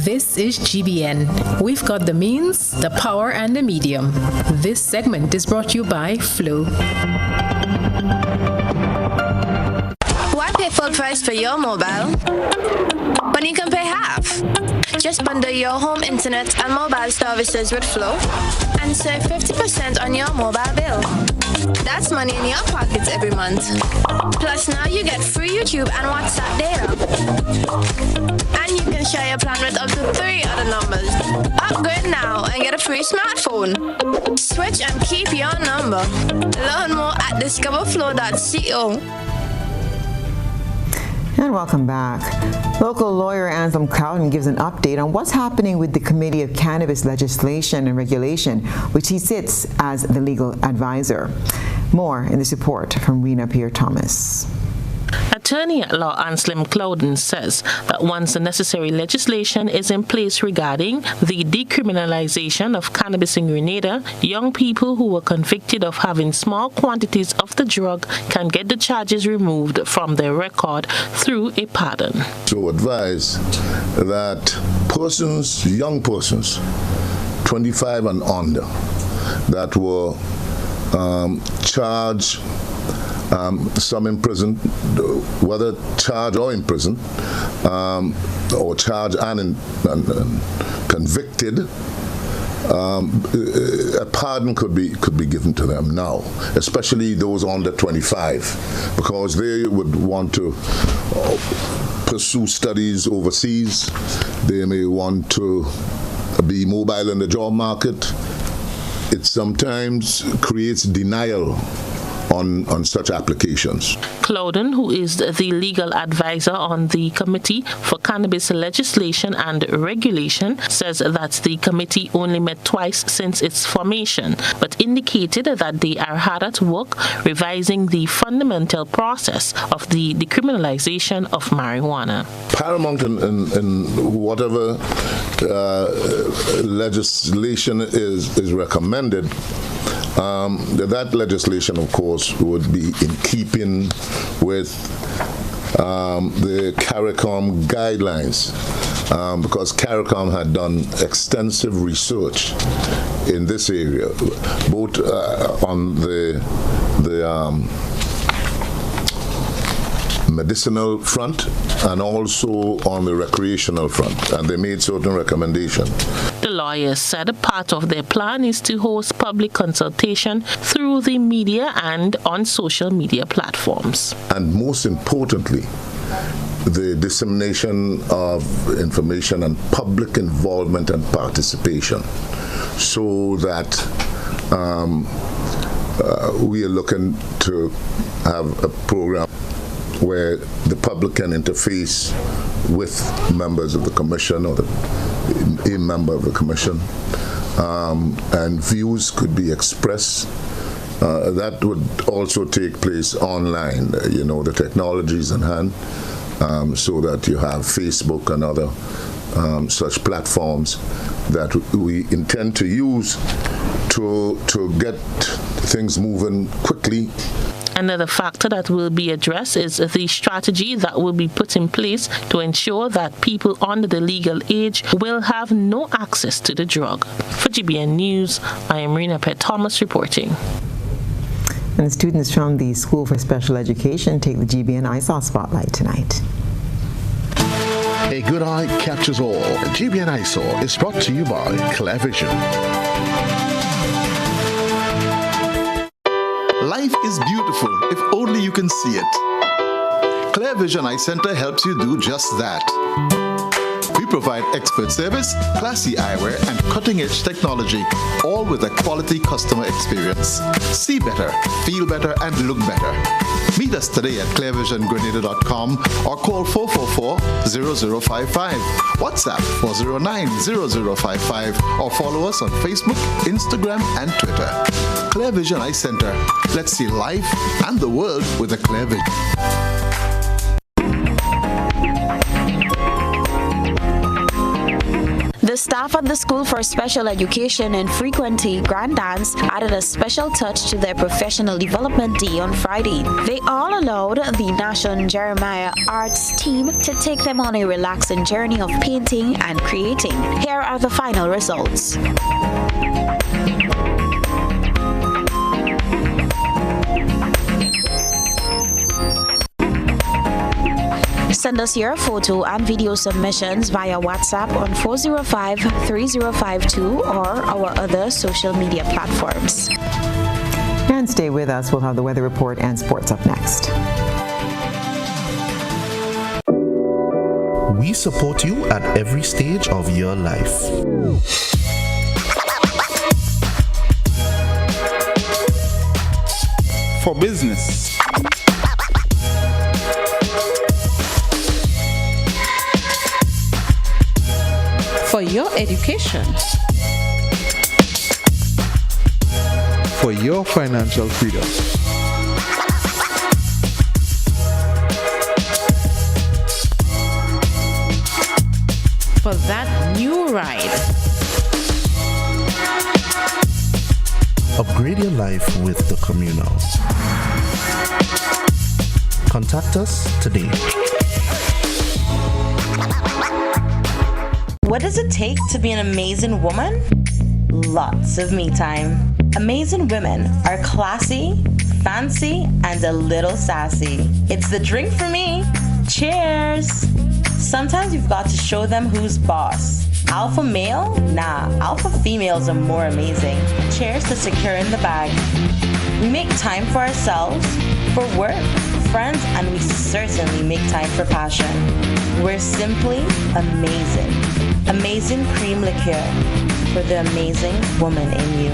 This is GBN. We've got the means, the power, and the medium. This segment is brought to you by Flow. Why pay full price for your mobile when you can pay half? Just bundle your home internet and mobile services with Flow and save 50% on your mobile bill. That's money in your pockets every month. Plus now you get free YouTube and WhatsApp data. And you can share your plan with up to 3 other numbers. Upgrade now and get a free smartphone. Switch and keep your number. Learn more at discoverflow.co. And welcome back. Local lawyer Anselm Cowden gives an update on what's happening with the Committee of Cannabis Legislation and Regulation, which he sits as the legal advisor. More in this report from Rena Pierre-Thomas. Attorney at law Anselm Cowden says that once the necessary legislation is in place regarding the decriminalization of cannabis in Grenada, young people who were convicted of having small quantities of the drug can get the charges removed from their record through a pardon. So advise that young persons, 25 and under, that were charged, some in prison, whether charged or in prison, or charged and convicted, a pardon could be given to them now, especially those under 25, because they would want to pursue studies overseas. They may want to be mobile in the job market. It sometimes creates denial on such applications. Cowden, who is the legal advisor on the Committee for Cannabis Legislation and Regulation, says that the committee only met twice since its formation, but indicated that they are hard at work revising the fundamental process of the decriminalization of marijuana. Paramount in whatever legislation is recommended, that legislation, of course, would be in keeping with the CARICOM guidelines, because CARICOM had done extensive research in this area, both on the medicinal front and also on the recreational front, and they made certain recommendations. The lawyers said a part of their plan is to host public consultation through the media and on social media platforms. And most importantly, the dissemination of information and public involvement and participation, so that we are looking to have a program where the public can interface with members of the commission or a member of the commission, and views could be expressed. That would also take place online. The technologies in hand, so that you have Facebook and other such platforms that we intend to use to get things moving quickly. Another factor that will be addressed is the strategy that will be put in place to ensure that people under the legal age will have no access to the drug. For GBN News, I am Rena Pierre-Thomas reporting. And the students from the School for Special Education take the GBN ISAW Spotlight tonight. A good eye captures all. GBN ISAW is brought to you by Clear Vision. Life is beautiful if only you can see it. Clear Vision Eye Center helps you do just that. We provide expert service, classy eyewear, and cutting-edge technology, all with a quality customer experience. See better, feel better, and look better. Meet us today at clearvisiongrenada.com or call 444-0055, WhatsApp 409-0055, or follow us on Facebook, Instagram, and Twitter. Clear Vision Eye Center. Let's see life and the world with a clear vision. The staff at the School for Special Education in Frequency Grand Dance added a special touch to their professional development day on Friday. They all allowed the Nashon Jeremiah Arts team to take them on a relaxing journey of painting and creating. Here are the final results. Send us your photo and video submissions via WhatsApp on 405-3052 or our other social media platforms. And stay with us. We'll have the weather report and sports up next. We support you at every stage of your life. For business, for your education, for your financial freedom, for that new ride. Upgrade your life with the Communal. Contact us today. What does it take to be an amazing woman? Lots of me time. Amazing women are classy, fancy, and a little sassy. It's the drink for me. Cheers! Sometimes you've got to show them who's boss. Alpha male? Nah, alpha females are more amazing. Cheers to securing the bag. We make time for ourselves, for work, friends, and we certainly make time for passion. We're simply amazing. Amazing cream liqueur for the amazing woman in you.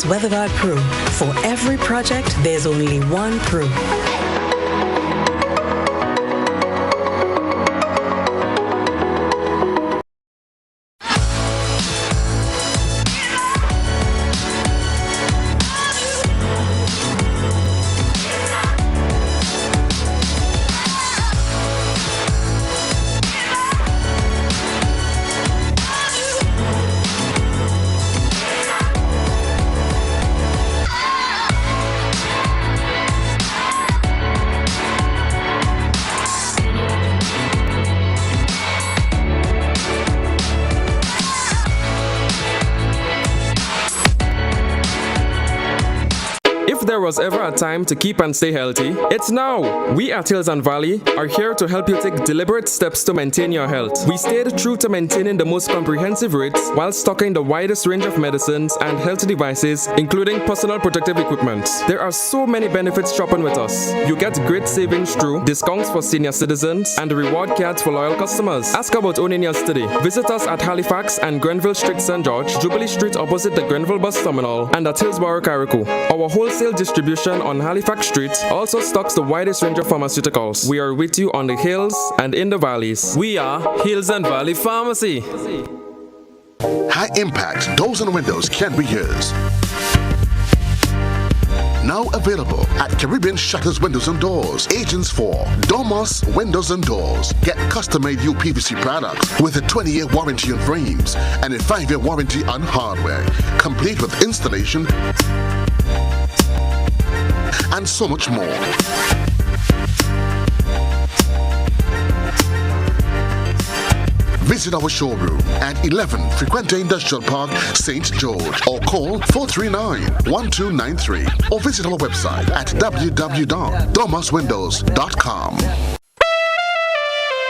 WeatherGuard Pro. For every project, there's only one Pro. There was ever a time to keep and stay healthy, it's now. We at Hills and Valley are here to help you take deliberate steps to maintain your health. We stayed true to maintaining the most comprehensive rates while stocking the widest range of medicines and health devices, including personal protective equipment. There are so many benefits shopping with us. You get great savings through discounts for senior citizens and reward cards for loyal customers. Ask about owning yours today. Visit us at Halifax and Grenville Street, St. George, Jubilee Street opposite the Grenville Bus Terminal, and at Hillsborough, Carriacou. Our wholesale distribution on Halifax Street also stocks the widest range of pharmaceuticals. We are with you on the hills and in the valleys. We are Hills and Valley Pharmacy. High impact doors and windows can be yours. Now available at Caribbean Shutters Windows and Doors. Agents for Domus Windows and Doors. Get custom-made UPVC products with a 20-year warranty on frames and a 5-year warranty on hardware, complete with installation and so much more. visit our showroom at 11 Frequente Industrial Park, St. George, or call 439-1293, or visit our website at www.domuswindows.com.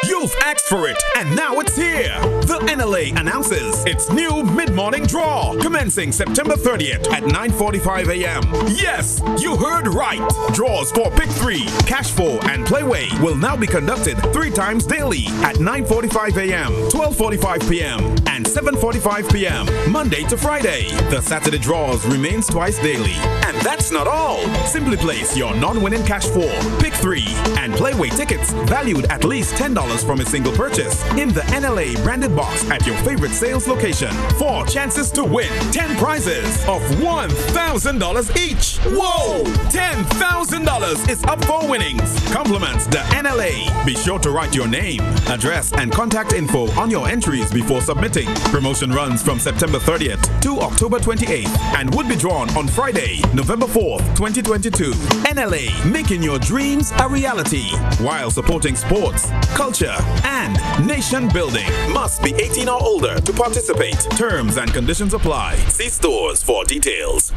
You've asked for it, and now it's here. The NLA announces its new mid-morning draw, commencing September 30th at 9:45 a.m. Yes, you heard right. Draws for Pick 3, Cash 4, and Playway will now be conducted 3 times daily at 9:45 a.m., 12:45 p.m., and 7:45 p.m., Monday to Friday. The Saturday draws remains twice daily. And that's not all. Simply place your non-winning Cash 4, Pick 3, and Playway tickets valued at least $10 from a single purchase in the NLA branded box at your favorite sales location. 4 chances to win 10 prizes of $1,000 each. Whoa! $10,000 is up for winnings. Compliments the NLA. Be sure to write your name, address, and contact info on your entries before submitting. Promotion runs from September 30th to October 28th and would be drawn on Friday, November 4th, 2022. NLA, making your dreams a reality while supporting sports, culture, and nation building. Must be 18 or older to participate. Terms and conditions apply. See stores for details.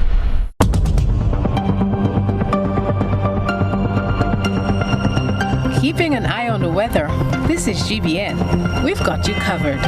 Keeping an eye on the weather. This is GBN. We've got you covered.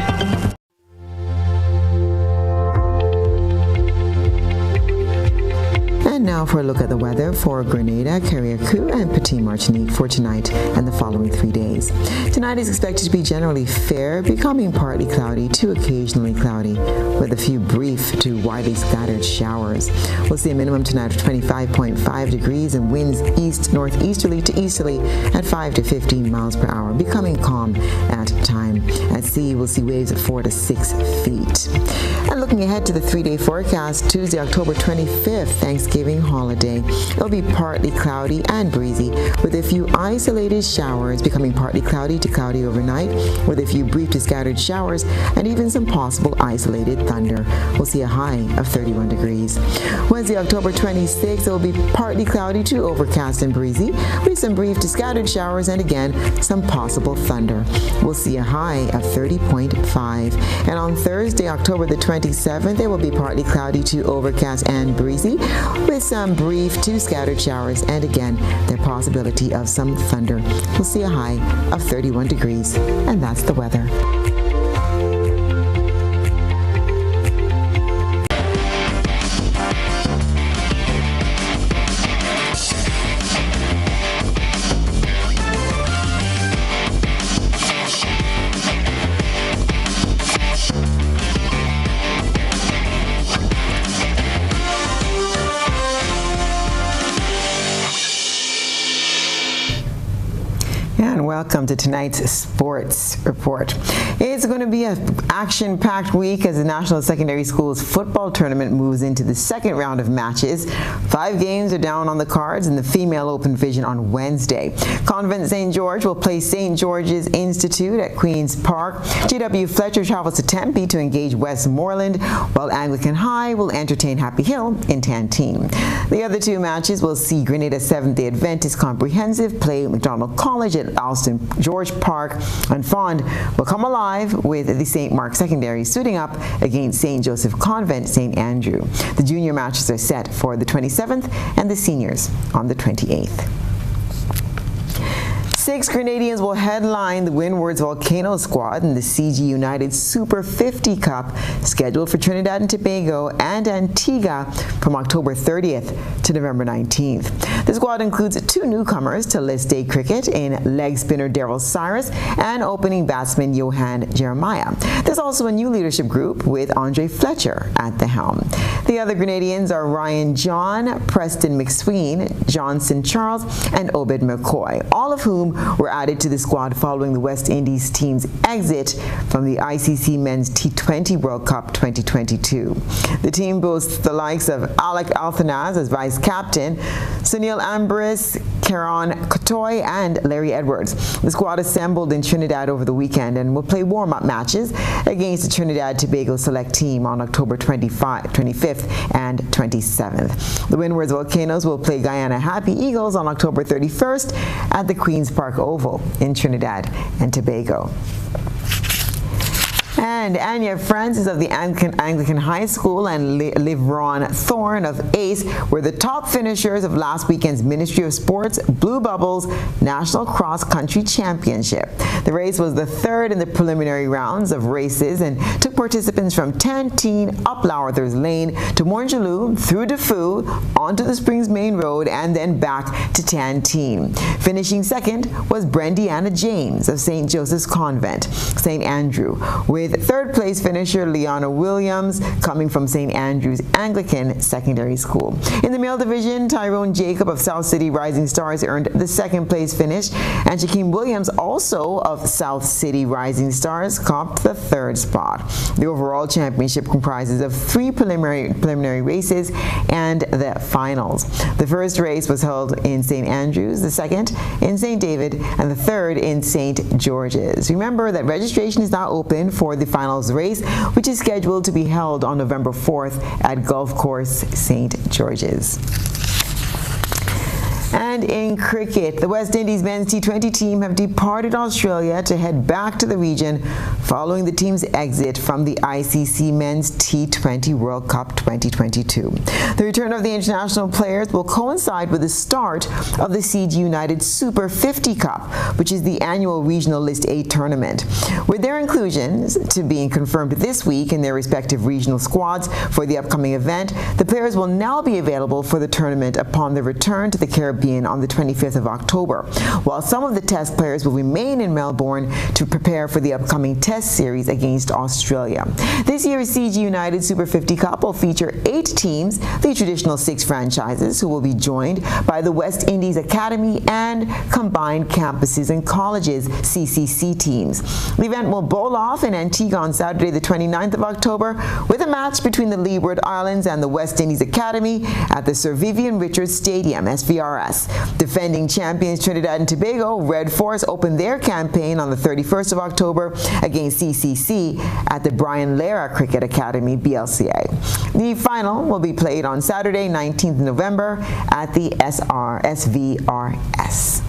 And now for a look at the weather for Grenada, Carriacou, and Petit Martinique for tonight and the following 3 days. Tonight is expected to be generally fair, becoming partly cloudy to occasionally cloudy, with a few brief to widely scattered showers. We'll see a minimum tonight of 25.5 degrees and winds east-northeasterly to easterly at 5 to 15 miles per hour, becoming calm at time. At sea, we'll see waves of 4 to 6 feet. And looking ahead to the 3-day forecast, Tuesday, October 25th, Thanksgiving holiday. It'll be partly cloudy and breezy with a few isolated showers, becoming partly cloudy to cloudy overnight with a few brief to scattered showers and even some possible isolated thunder. We'll see a high of 31 degrees. Wednesday, October 26th, it will be partly cloudy to overcast and breezy with some brief to scattered showers and again some possible thunder. We'll see a high of 30.5. And on Thursday, October the 27th, it will be partly cloudy to overcast and breezy with some brief to scattered showers and again the possibility of some thunder. We'll see a high of 31 degrees, and that's the weather. And welcome to tonight's sports report. It's going to be an action-packed week as the National Secondary Schools football tournament moves into the second round of matches. 5 games are down on the cards in the female open division on Wednesday. Convent St. George will play St. George's Institute at Queen's Park. J.W. Fletcher travels to Tempe to engage Westmoreland, while Anglican High will entertain Happy Hill in Tantine. The other 2 matches will see Grenada Seventh-day Adventist Comprehensive play McDonald College at Alston George Park, and Fond will come alive with the St. Mark Secondary suiting up against St. Joseph Convent St. Andrew. The junior matches are set for the 27th and the seniors on the 28th. 6 Grenadians will headline the Windward's Volcano squad in the CG United Super 50 Cup, scheduled for Trinidad and Tobago and Antigua from October 30th to November 19th. The squad includes 2 newcomers to List Day cricket in leg spinner Daryl Cyrus and opening batsman Johan Jeremiah. There's also a new leadership group with Andre Fletcher at the helm. The other Grenadians are Ryan John, Preston McSween, Johnson Charles, and Obed McCoy, all of whom were added to the squad following the West Indies team's exit from the ICC Men's T20 World Cup 2022. The team boasts the likes of Alec Althanaz as vice captain, Sunil Ambris, Karan Kotoy, and Larry Edwards. The squad assembled in Trinidad over the weekend and will play warm-up matches against the Trinidad Tobago select team on October 25th and 27th. The Windward's Volcanoes will play Guyana Happy Eagles on October 31st at the Queen's Park Oval in Trinidad and Tobago. And Anya Francis of the Anglican High School and Livron Thorne of ACE were the top finishers of last weekend's Ministry of Sports Blue Bubbles National Cross Country Championship. The race was the third in the preliminary rounds of races and took participants from Tantine up Lowther's Lane to Montjaloux, through Defoe, onto the Springs Main Road, and then back to Tantine. Finishing second was Brendiana James of St. Joseph's Convent, St. Andrew, with third-place finisher Leona Williams coming from St. Andrew's Anglican Secondary School. In the male division, Tyrone Jacob of South City Rising Stars earned the second-place finish, and Shaquem Williams, also of South City Rising Stars, copped the third spot. The overall championship comprises of 3 preliminary races and the finals. The first race was held in St. Andrews, the second in St. David, and the third in St. George's. Remember that registration is now open for the finals race, which is scheduled to be held on November 4th at Golf Course St. George's. And in cricket, the West Indies men's T20 team have departed Australia to head back to the region following the team's exit from the ICC Men's T20 World Cup 2022. The return of the international players will coincide with the start of the CG United Super 50 Cup, which is the annual regional List A tournament. With their inclusions to being confirmed this week in their respective regional squads for the upcoming event, the players will now be available for the tournament upon their return to the Caribbean on the 25th of October, while some of the test players will remain in Melbourne to prepare for the upcoming test series against Australia. This year's CG United Super 50 Cup will feature 8 teams, the traditional 6 franchises, who will be joined by the West Indies Academy and Combined Campuses and Colleges CCC teams. The event will bowl off in Antigua on Saturday the 29th of October with a match between the Leeward Islands and the West Indies Academy at the Sir Vivian Richards Stadium, SVRS. Defending champions Trinidad and Tobago, Red Force opened their campaign on the 31st of October against CCC at the Brian Lara Cricket Academy, BLCA. The final will be played on Saturday, 19th November at the SVRS.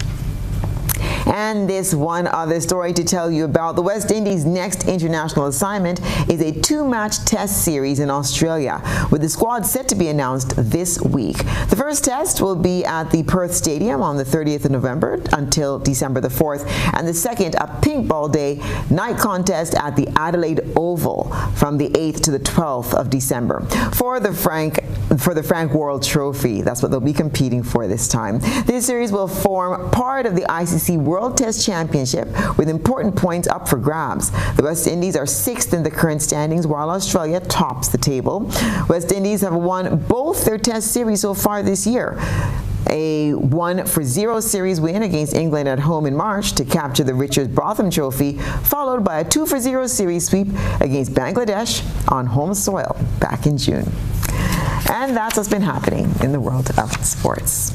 And this one other story to tell you about: the West Indies' next international assignment is a 2-match test series in Australia, with the squad set to be announced this week. The first test will be at the Perth Stadium on the 30th of November until December the 4th, and the second a pink ball day night contest at the Adelaide Oval from the 8th to the 12th of December. For the Frank World Trophy, that's what they'll be competing for this time. This series will form part of the ICC World Test Championship, with important points up for grabs. The West Indies are 6th in the current standings, while Australia tops the table. West Indies have won both their test series so far this year. A 1-0 series win against England at home in March to capture the Richard Botham Trophy, followed by a 2-0 series sweep against Bangladesh on home soil back in June. And that's what's been happening in the world of sports.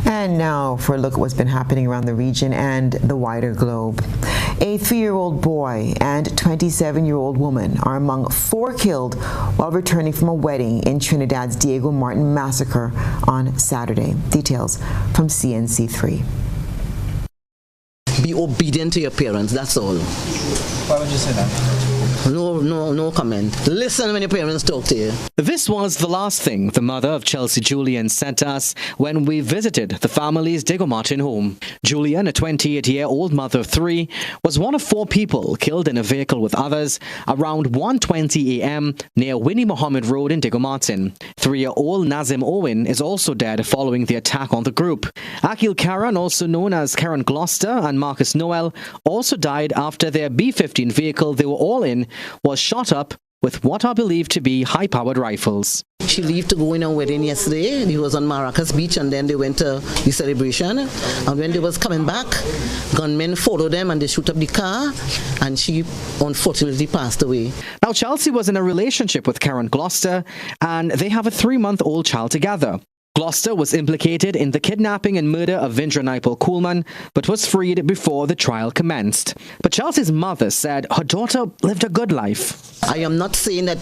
And now for a look at what's been happening around the region and the wider globe. A 3-year-old boy and 27-year-old woman are among 4 killed while returning from a wedding in Trinidad's Diego Martin massacre on Saturday. Details from CNC3. Be obedient to your parents, that's all. Why would you say that? No comment. Listen when your parents talk to you. This was the last thing the mother of Chelsea Julian sent us when we visited the family's Diego Martin home. Julian, a 28-year-old mother of 3, was one of 4 people killed in a vehicle with others around 1:20 a.m. near Winnie Mohammed Road in Diego Martin. 3-year-old Nazim Owen is also dead following the attack on the group. Akil Karan, also known as Karen Gloucester, and Marcus Noel also died after their B-15 vehicle they were all in was shot up with what are believed to be high-powered rifles. She left to go in a wedding yesterday. He was on Maracas Beach, and then they went to the celebration. And when they was coming back, gunmen followed them and they shoot up the car, and she unfortunately passed away. Now, Chelsea was in a relationship with Karen Gloucester, and they have a 3-month-old child together. Gloucester was implicated in the kidnapping and murder of Vindra Naipal Coolman, but was freed before the trial commenced. But Chelsea's mother said her daughter lived a good life. I am not saying that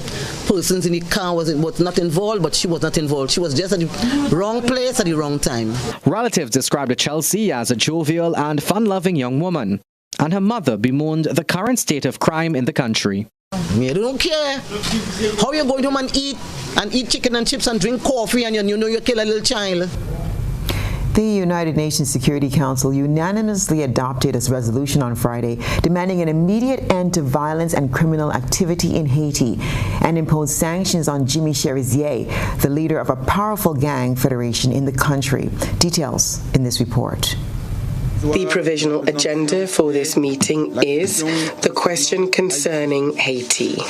persons in the car was not involved, but she was not involved. She was just at the wrong place at the wrong time. Relatives described Chelsea as a jovial and fun-loving young woman, and her mother bemoaned the current state of crime in the country. I don't care how you're going home and eat chicken and chips and drink coffee, and you know you kill a little child. The United Nations Security Council unanimously adopted its resolution on Friday demanding an immediate end to violence and criminal activity in Haiti and impose sanctions on Jimmy Cherizier, the leader of a powerful gang federation in the country. Details in this report. The provisional agenda for this meeting is the question concerning Haiti.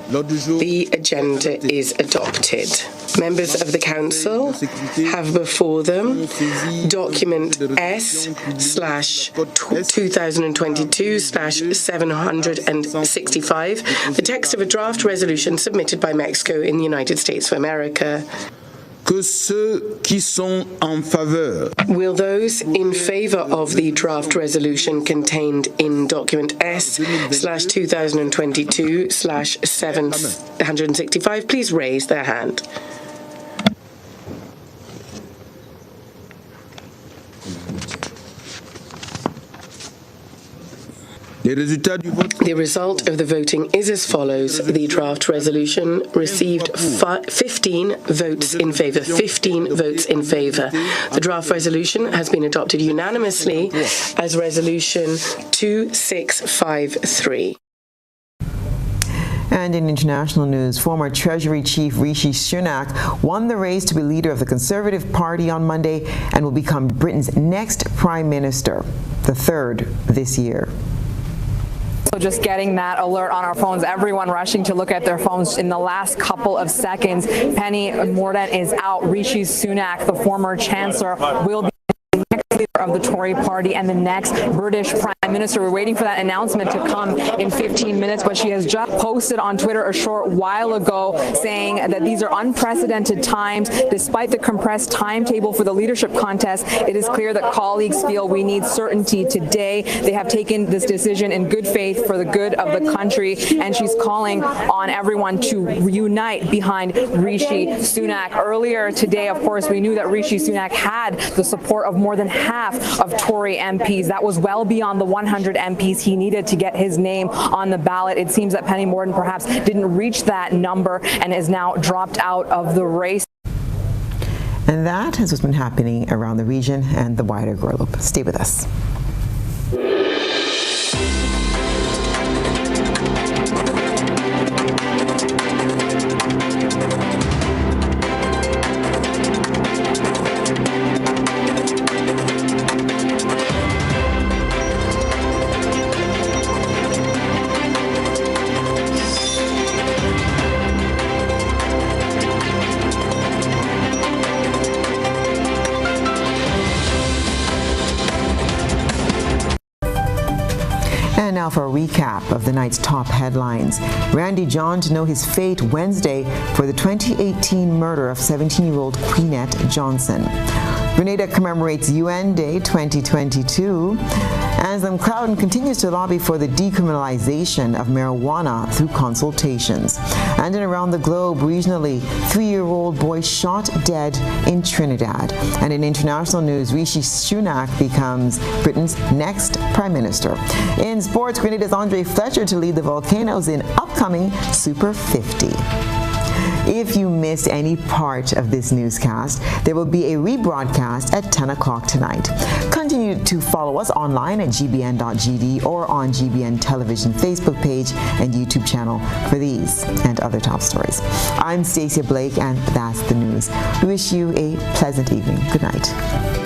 The agenda is adopted. Members of the Council have before them document S/2022/765, the text of a draft resolution submitted by Mexico in the United States of America. Que ceux qui sont en faveur. Will those in favor of the draft resolution contained in document S/2022/765 please raise their hand? The result of the voting is as follows. The draft resolution received 15 votes in favor. 15 votes in favor. The draft resolution has been adopted unanimously as Resolution 2653. And in international news, former Treasury Chief Rishi Sunak won the race to be leader of the Conservative Party on Monday and will become Britain's next Prime Minister, the 3rd this year. So just getting that alert on our phones, everyone rushing to look at their phones in the last couple of seconds. Penny Mordaunt is out. Rishi Sunak, the former Chancellor, will be the next leader of the Tory party and the next British Prime Minister. We're waiting for that announcement to come in 15 minutes, but she has just posted on Twitter a short while ago saying that these are unprecedented times. Despite the compressed timetable for the leadership contest, it is clear that colleagues feel we need certainty today. They have taken this decision in good faith for the good of the country, and she's calling on everyone to unite behind Rishi Sunak. Earlier today, of course, we knew that Rishi Sunak had the support of more than half of Tory MPs. That was well beyond the 100 MPs he needed to get his name on the ballot. It seems that Penny Mordaunt perhaps didn't reach that number and is now dropped out of the race. And that is what's been happening around the region and the wider globe. Stay with us. And now for a recap of the night's top headlines. Randy John to know his fate Wednesday for the 2018 murder of 17-year-old Queenette Johnson. Grenada commemorates UN Day 2022. Anselm Crowden continues to lobby for the decriminalization of marijuana through consultations. And in around the globe, regionally, 3-year-old boy shot dead in Trinidad. And in international news, Rishi Sunak becomes Britain's next Prime Minister. In sports, Grenada's Andre Fletcher to lead the Volcanoes in upcoming Super 50. If you missed any part of this newscast, there will be a rebroadcast at 10 o'clock tonight. Continue to follow us online at gbn.gd or on GBN Television Facebook page and YouTube channel for these and other top stories. I'm Stasia Blake, and that's the news. We wish you a pleasant evening. Good night.